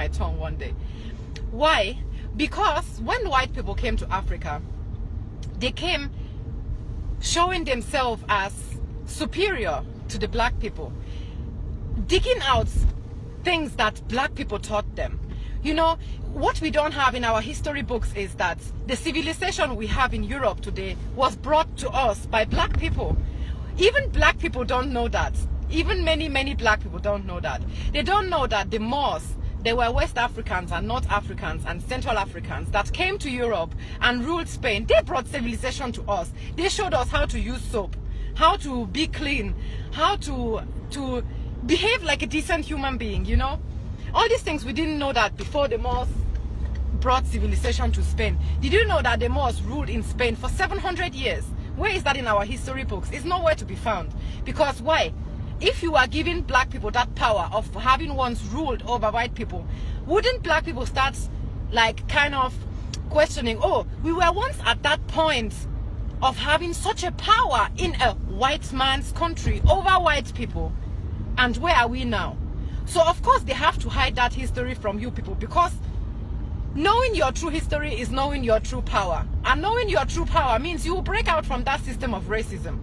my tongue one day. Why? Because when white people came to Africa, they came showing themselves as superior to the black people, digging out things that black people taught them. You know, what we don't have in our history books is that the civilization we have in Europe today was brought to us by black people. Even black people don't know that. Even many black people don't know that. They don't know that the Moors, they were West Africans and North Africans and Central Africans that came to Europe and ruled Spain. They brought civilization to us. They showed us how to use soap, how to be clean, how to behave like a decent human being, you know. All these things we didn't know that before the Moors brought civilization to Spain. Did you know that the Moors ruled in Spain for 700 years? Where is that in our history books? It's nowhere to be found. Because why? If you are giving black people that power of having once ruled over white people, wouldn't black people start like kind of questioning, oh, we were once at that point of having such a power in a white man's country over white people, and where are we now? So of course they have to hide that history from you people, because knowing your true history is knowing your true power. And knowing your true power means you will break out from that system of racism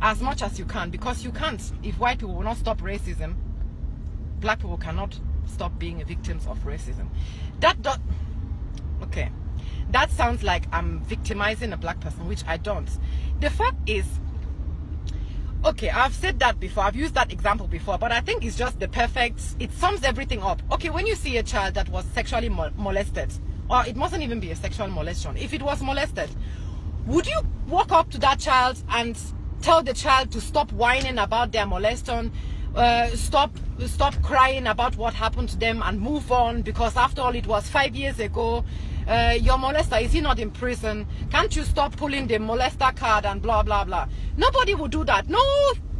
as much as you can, because you can't. If white people will not stop racism, black people cannot stop being victims of racism. Okay, that sounds like I'm victimizing a black person, which I don't. The fact is, okay, I've said that before, I've used that example before, but I think it's just the perfect, it sums everything up. Okay, when you see a child that was sexually molested, or it mustn't even be a sexual molestation, if it was molested, would you walk up to that child and tell the child to stop whining about their molestation, stop crying about what happened to them and move on, because after all it was 5 years ago, your molester, is he not in prison? Can't you stop pulling the molester card and blah blah blah? Nobody would do that. No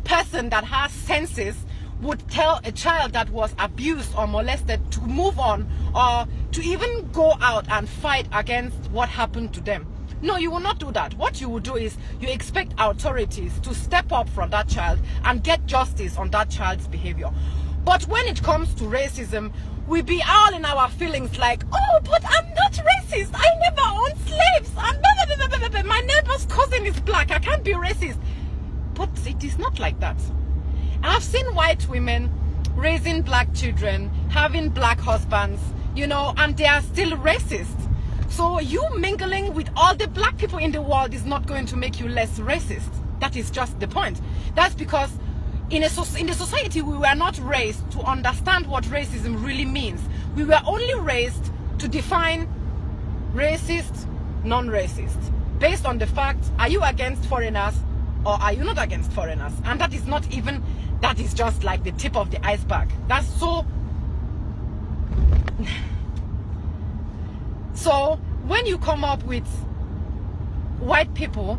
person that has senses would tell a child that was abused or molested to move on, or to even go out and fight against what happened to them. No, you will not do that. What you will do is you expect authorities to step up from that child and get justice on that child's behavior. But when it comes to racism, we be all in our feelings like, oh, but I'm not racist. I never owned slaves. My neighbor's cousin is black. I can't be racist. But it is not like that. I've seen white women raising black children, having black husbands, you know, and they are still racist. So you mingling with all the black people in the world is not going to make you less racist. That is just the point. That's because in the society we were not raised to understand what racism really means. We were only raised to define racist, non-racist, based on the fact, are you against foreigners or are you not against foreigners? And that is not even, that is just like the tip of the iceberg. That's so... So when you come up with white people